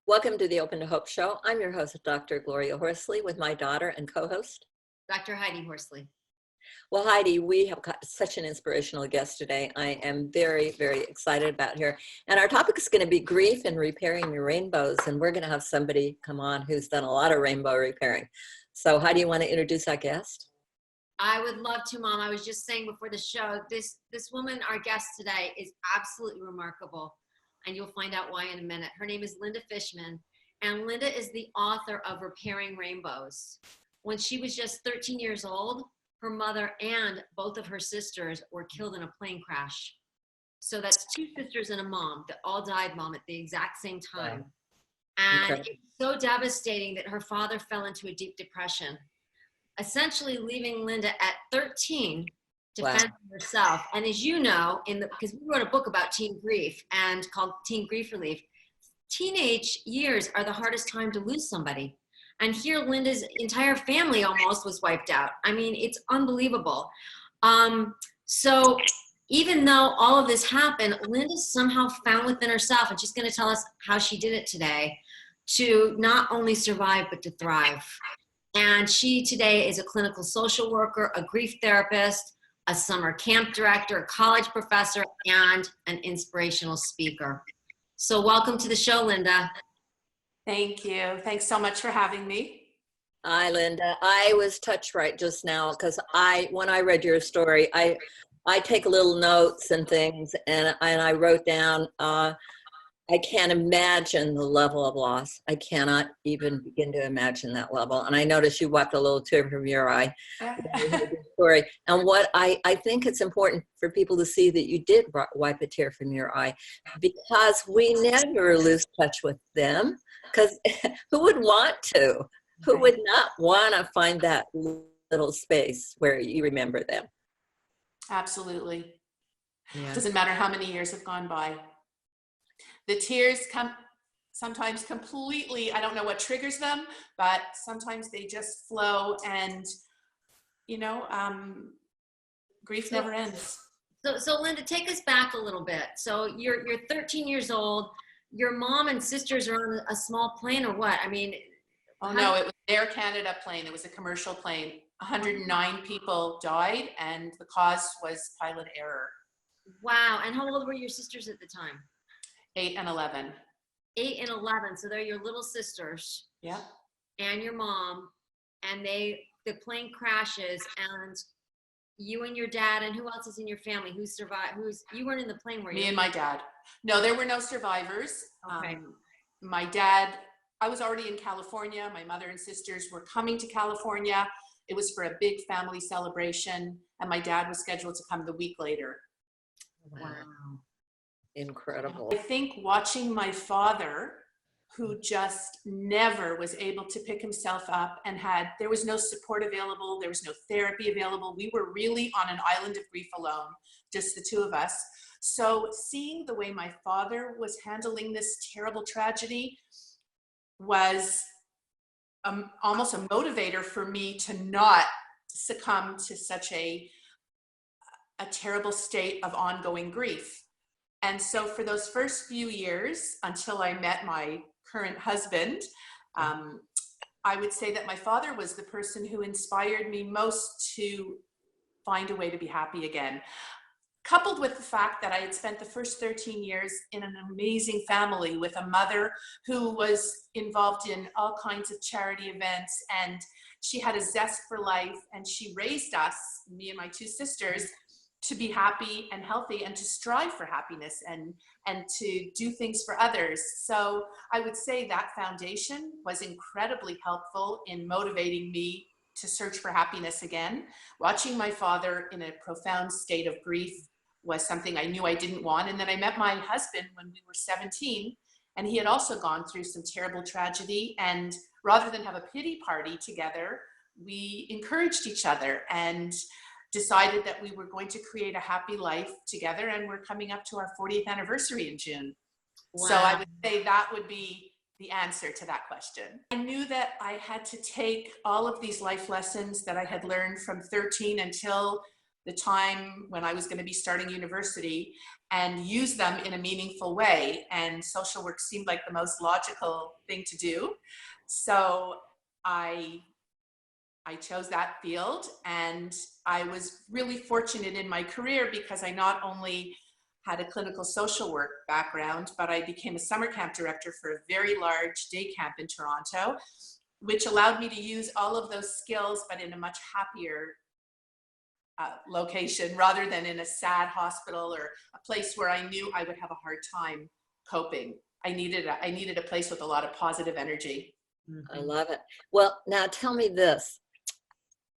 Welcome to the Open to Hope Show. I'm your host, Dr. Gloria Horsley, with my daughter and co-host, Dr. Heidi Horsley. Well, Heidi, we have got such an inspirational guest today. I am very, very excited about her. And our topic is going to be grief and repairing your rainbows. And we're going to have somebody come on who's done a lot of rainbow repairing. So Heidi, you want to introduce our guest? I would love to, Mom. I was just saying before the show, this woman, our guest today, is absolutely remarkable. And you'll find out why in a minute. Her name is Lynda Fishman. And Lynda is the author of Repairing Rainbows. When she was just 13 years old, her mother and both of her sisters were killed in a plane crash. So that's two sisters and a mom that all died, Mom, at the exact same time. Wow. And Incredible. it's so devastating that her father fell into a deep depression, essentially leaving Lynda at 13 to Wow. fend for herself. And as you know, because we wrote a book about teen grief and called Teen Grief Relief, teenage years are the hardest time to lose somebody. And here Lynda's entire family almost was wiped out. I mean, it's unbelievable. So even though all of this happened, Lynda somehow found within herself, and she's going to tell us how she did it today, to not only survive, but to thrive. And she today is a clinical social worker, a grief therapist, a summer camp director, a college professor, and an inspirational speaker. So welcome to the show, Lynda. Thank you. Thanks so much for having me. Hi, Lynda. I was touched right just now because when I read your story, I take little notes and things, and I wrote down, I can't imagine the level of loss. I cannot even begin to imagine that level. And I noticed you wiped a little tear from your eye when you heard your story. And what I think it's important for people to see that you did wipe a tear from your eye, because we never lose touch with them. Because who would want to? Who would not want to find that little space where you remember them? Absolutely. Yeah. Doesn't matter how many years have gone by. The tears come sometimes completely, I don't know what triggers them, but sometimes they just flow, and, you know, grief never ends. So Lynda, take us back a little bit. So you're 13 years old. Your mom and sisters are on a small plane, or what? I mean, oh no, it was an Air Canada plane. It was a commercial plane. 109 people died, and the cause was pilot error. Wow. And how old were your sisters at the time? 8 and 11. 8 and 11. So they're your little sisters. Yeah. And your mom, and the plane crashes, and you and your dad, and who else is in your family? Who survived? You weren't in the plane, were you? Me and my dad. No, there were no survivors. Okay. My dad, I was already in California. My mother and sisters were coming to California. It was for a big family celebration, and my dad was scheduled to come the week later. Wow. Incredible. I think watching my father, who just never was able to pick himself up, and there was no support available, there was no therapy available. We were really on an island of grief alone, just the two of us. So seeing the way my father was handling this terrible tragedy was almost a motivator for me to not succumb to such a terrible state of ongoing grief. And so for those first few years, until I met my current husband, I would say that my father was the person who inspired me most to find a way to be happy again. Coupled with the fact that I had spent the first 13 years in an amazing family with a mother who was involved in all kinds of charity events, and she had a zest for life, and she raised us, me and my two sisters, to be happy and healthy and to strive for happiness and to do things for others. So I would say that foundation was incredibly helpful in motivating me to search for happiness again. Watching my father in a profound state of grief was something I knew I didn't want. And then I met my husband when we were 17, and he had also gone through some terrible tragedy. And rather than have a pity party together, we encouraged each other and decided that we were going to create a happy life together, and we're coming up to our 40th anniversary in June. Wow. So I would say that would be the answer to that question. I knew that I had to take all of these life lessons that I had learned from 13 until the time when I was going to be starting university and use them in a meaningful way. And social work seemed like the most logical thing to do. So I chose that field, and I was really fortunate in my career because I not only had a clinical social work background, but I became a summer camp director for a very large day camp in Toronto, which allowed me to use all of those skills, but in a much happier location rather than in a sad hospital or a place where I knew I would have a hard time coping. I needed a place with a lot of positive energy. I love it. Well, now tell me this.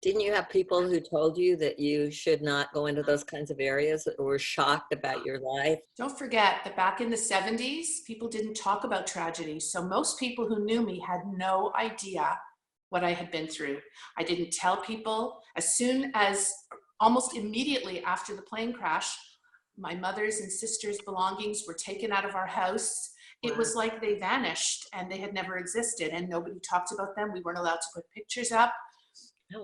Didn't you have people who told you that you should not go into those kinds of areas that were shocked about your life? Don't forget that back in the 70s, people didn't talk about tragedy. So most people who knew me had no idea what I had been through. I didn't tell people. As soon as, almost immediately after the plane crash, my mother's and sister's belongings were taken out of our house. It was like they vanished and they had never existed, and nobody talked about them. We weren't allowed to put pictures up.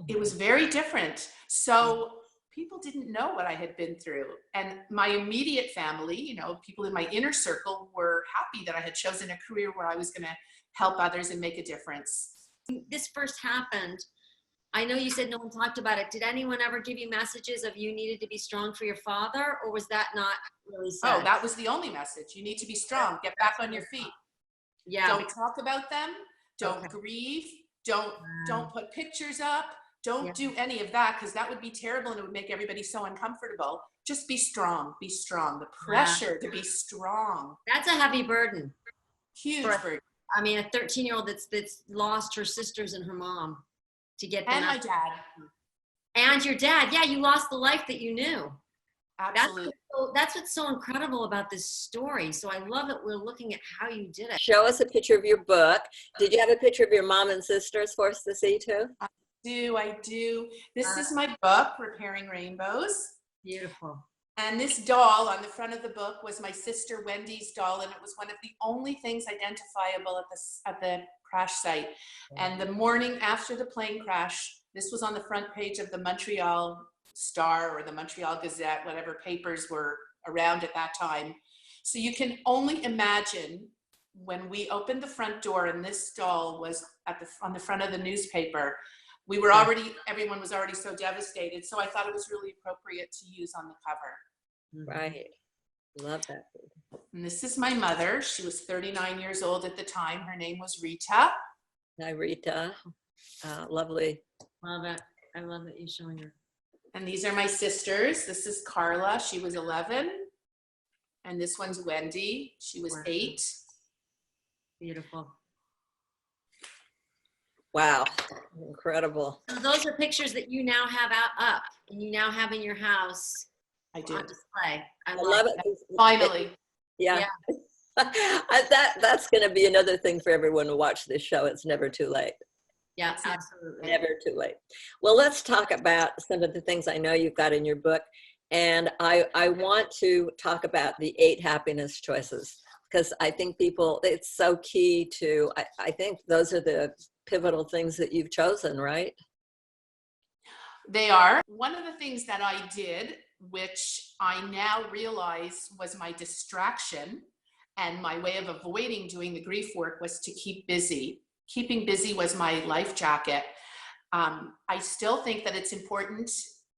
It was very different. So people didn't know what I had been through. And my immediate family, you know, people in my inner circle were happy that I had chosen a career where I was going to help others and make a difference. This first happened. I know you said no one talked about it. Did anyone ever give you messages of you needed to be strong for your father, or was that not really said? Oh, that was the only message. You need to be strong. Get back on your feet. Yeah. Don't talk about them. Don't grieve. Don't put pictures up. Don't do any of that, because that would be terrible and it would make everybody so uncomfortable. Just be strong. Be strong. The pressure to be strong. That's a heavy burden. Huge burden. I mean, a 13-year-old that's lost her sisters and her mom to get them. And my dad. And your dad. Yeah, you lost the life that you knew. Absolutely. That's what's so incredible about this story. So I love that we're looking at how you did it. Show us a picture of your book. Did you have a picture of your mom and sisters for us to see too? I do. This is my book, Repairing Rainbows. Beautiful. And this doll on the front of the book was my sister Wendy's doll, and it was one of the only things identifiable at the crash site. And the morning after the plane crash, this was on the front page of the Montreal Star or the Montreal Gazette, whatever papers were around at that time. So you can only imagine when we opened the front door and this doll was on the front of the newspaper. We were everyone was already so devastated. So I thought it was really appropriate to use on the cover. Right. Love that. And this is my mother. She was 39 years old at the time. Her name was Rita. Hi, Rita. Lovely. Love it. I love that you're showing her. And these are my sisters. This is Carla. She was 11. And this one's Wendy. She was 8. Beautiful. Wow. Incredible. So those are pictures that you now have up and you now have in your house. I do. On display. I love it. Finally. Yeah. That's going to be another thing for everyone to watch this show. It's never too late. Yeah, absolutely. Never too late. Well, let's talk about some of the things I know you've got in your book. And I want to talk about the 8 happiness choices, because I think it's so key to, I think those are the pivotal things that you've chosen, right? They are. One of the things that I did, which I now realize was my distraction and my way of avoiding doing the grief work, was to keep busy. Keeping busy was my life jacket. I still think that it's important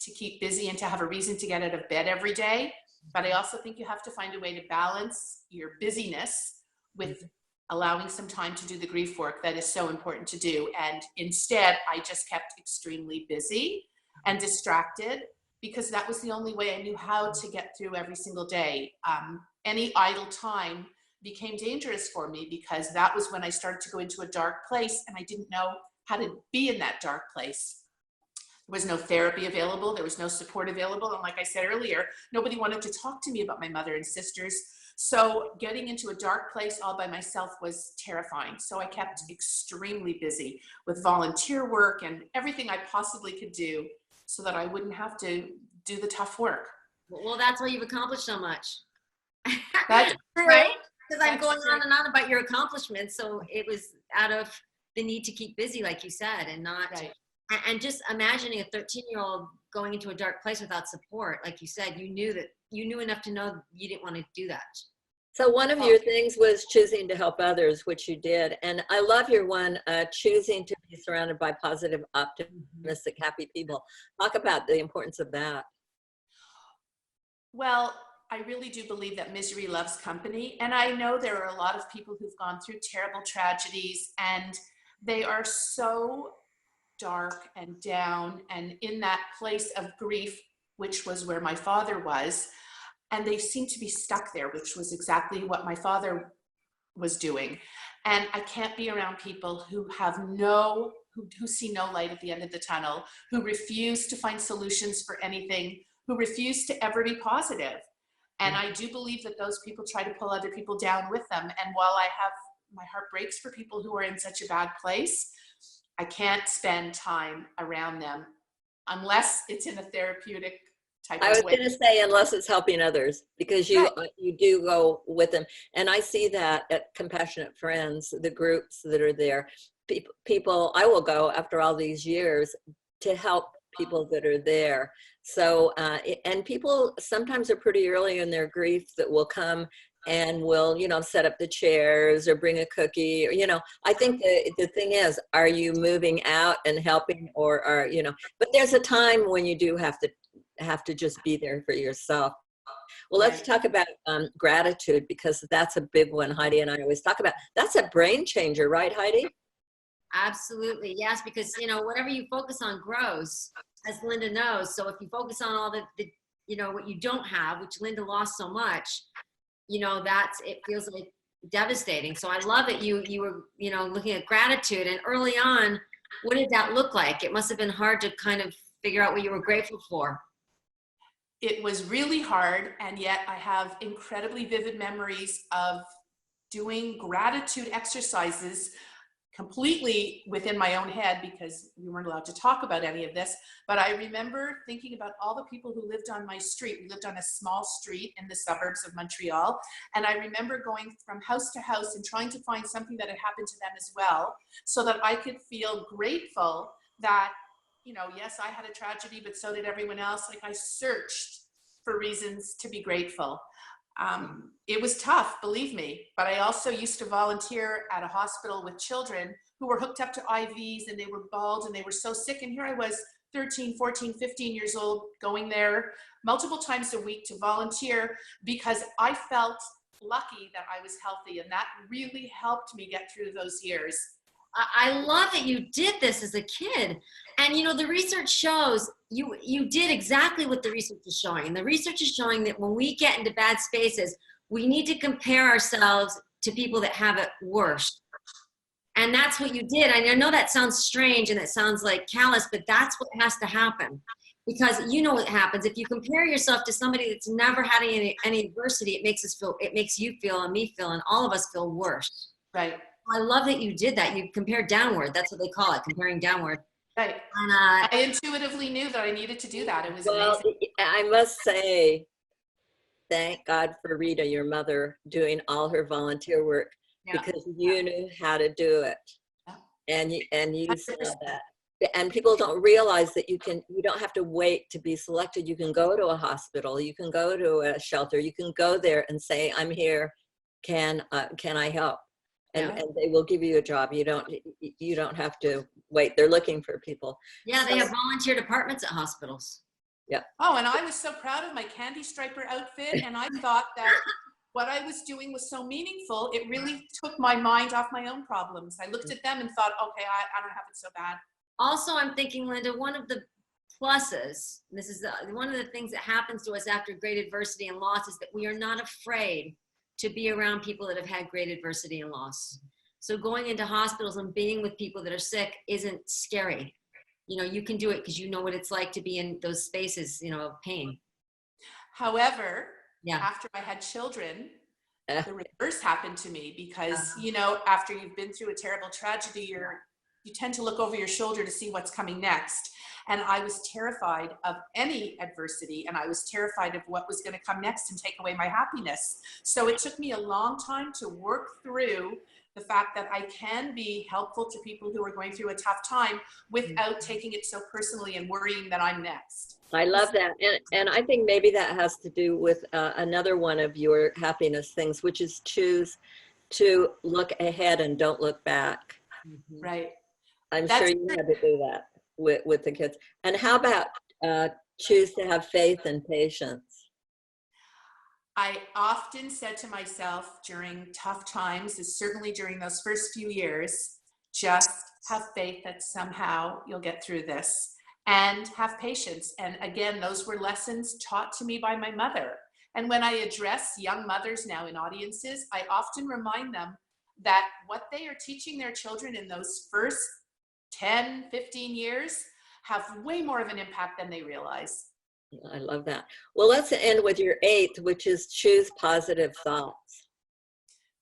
to keep busy and to have a reason to get out of bed every day. But I also think you have to find a way to balance your busyness with allowing some time to do the grief work that is so important to do. And instead, I just kept extremely busy and distracted, because that was the only way I knew how to get through every single day. Any idle time became dangerous for me, because that was when I started to go into a dark place and I didn't know how to be in that dark place. There was no therapy available. There was no support available. And like I said earlier, nobody wanted to talk to me about my mother and sisters. So getting into a dark place all by myself was terrifying. So I kept extremely busy with volunteer work and everything I possibly could do so that I wouldn't have to do the tough work. Well, that's why you've accomplished so much. That's true. Right? Because I'm going on and on about your accomplishments. So it was out of the need to keep busy, like you said, and not And just imagining a 13-year-old going into a dark place without support, like you said, you knew enough to know you didn't want to do that. So one of your things was choosing to help others, which you did. And I love your one, choosing to be surrounded by positive, optimistic, happy people. Talk about the importance of that. Well, I really do believe that misery loves company. And I know there are a lot of people who've gone through terrible tragedies and they are so dark and down and in that place of grief, which was where my father was. And they seem to be stuck there, which was exactly what my father was doing. And I can't be around people who have who see no light at the end of the tunnel, who refuse to find solutions for anything, who refuse to ever be positive. And I do believe that those people try to pull other people down with them. And while my heart breaks for people who are in such a bad place, I can't spend time around them unless it's in a therapeutic type of way. I was going to say, unless it's helping others, because you do go with them. And I see that at Compassionate Friends, the groups that are there. People, I will go after all these years to help people that are there. So, and people sometimes are pretty early in their grief that will come and will, set up the chairs or bring a cookie, or, I think the thing is, are you moving out and helping, or are, but there's a time when you do have to just be there for yourself. Well, let's talk about gratitude, because that's a big one. Heidi and I always talk about. That's a brain changer, right, Heidi? Absolutely. Yes, because, whatever you focus on grows, as Lynda knows. So if you focus on all the what you don't have, which Lynda lost so much, it feels like devastating. So I love that you were, looking at gratitude, and early on, what did that look like? It must've been hard to kind of figure out what you were grateful for. It was really hard, and yet I have incredibly vivid memories of doing gratitude exercises completely within my own head, because we weren't allowed to talk about any of this. But I remember thinking about all the people who lived on my street. We lived on a small street in the suburbs of Montreal. And I remember going from house to house and trying to find something that had happened to them as well, so that I could feel grateful that, yes, I had a tragedy, but so did everyone else. Like, I searched for reasons to be grateful. It was tough, believe me, but I also used to volunteer at a hospital with children who were hooked up to IVs, and they were bald and they were so sick. And here I was, 13, 14, 15 years old, going there multiple times a week to volunteer, because I felt lucky that I was healthy, and that really helped me get through those years. I love that you did this as a kid. And the research shows you did exactly what the research is showing. And the research is showing that when we get into bad spaces, we need to compare ourselves to people that have it worse. And that's what you did. And I know that sounds strange and it sounds like callous, but that's what has to happen. Because what happens if you compare yourself to somebody that's never had any adversity, it makes you feel and me feel and all of us feel worse. Right. I love that you did that. You compared downward. That's what they call it, comparing downward. Right. And, I intuitively knew that I needed to do that. It was amazing. I must say, thank God for Rita, your mother, doing all her volunteer work, because you knew how to do it. Yeah. And you saw that. And people don't realize that you don't have to wait to be selected. You can go to a hospital, you can go to a shelter, you can go there and say, I'm here, can I help? And they will give you a job. You don't have to wait. They're looking for people. Yeah, they have volunteer departments at hospitals. Yeah. Oh, and I was so proud of my candy striper outfit, and I thought that what I was doing was so meaningful. It really took my mind off my own problems. I looked at them and thought, okay, I don't have it so bad. Also, I'm thinking, Lynda, one of the pluses, this is one of the things that happens to us after great adversity and loss, is that we are not afraid to be around people that have had great adversity and loss. So going into hospitals and being with people that are sick isn't scary. You can do it because you know what it's like to be in those spaces, of pain. However, after I had children, the reverse happened to me, because, after you've been through a terrible tragedy, you tend to look over your shoulder to see what's coming next. And I was terrified of any adversity, and I was terrified of what was going to come next and take away my happiness. So it took me a long time to work through the fact that I can be helpful to people who are going through a tough time without taking it so personally and worrying that I'm next. I love that. And I think maybe that has to do with another one of your happiness things, which is choose to look ahead and don't look back. Right. I'm sure you had to do that with the kids. And how about choose to have faith and patience? I often said to myself during tough times, is certainly during those first few years, just have faith that somehow you'll get through this, and have patience. And again, those were lessons taught to me by my mother. And when I address young mothers now in audiences, I often remind them that what they are teaching their children in those first 10, 15 years have way more of an impact than they realize. I love that. Well, let's end with your 8th, which is choose positive thoughts.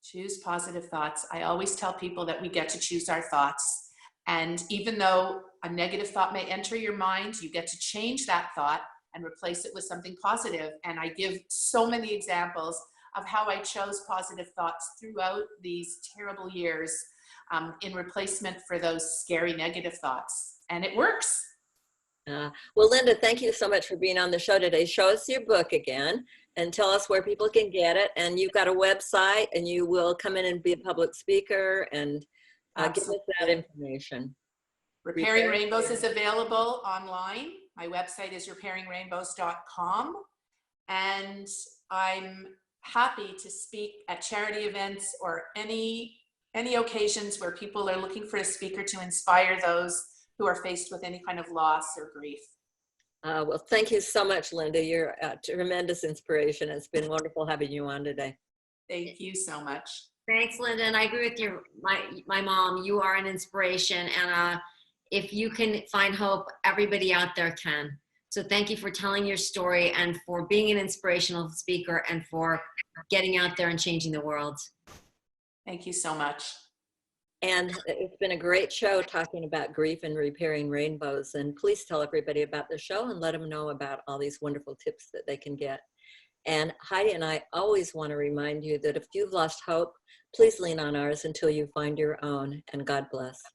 Choose positive thoughts. I always tell people that we get to choose our thoughts. And even though a negative thought may enter your mind, you get to change that thought and replace it with something positive. And I give so many examples of how I chose positive thoughts throughout these terrible years in replacement for those scary negative thoughts. And it works. Well, Lynda, thank you so much for being on the show today. Show us your book again and tell us where people can get it. And you've got a website, and you will come in and be a public speaker and give us that information. Repairing Rainbows is available online. My website is repairingrainbows.com. And I'm happy to speak at charity events or any occasions where people are looking for a speaker to inspire those who are faced with any kind of loss or grief. Well, thank you so much, Lynda. You're a tremendous inspiration. It's been wonderful having you on today. Thank you so much. Thanks, Lynda. And I agree with your my mom. You are an inspiration. And if you can find hope, everybody out there can. So thank you for telling your story and for being an inspirational speaker and for getting out there and changing the world. Thank you so much. And it's been a great show talking about grief and repairing rainbows. And please tell everybody about the show and let them know about all these wonderful tips that they can get. And Heidi and I always want to remind you that if you've lost hope, please lean on ours until you find your own. And God bless.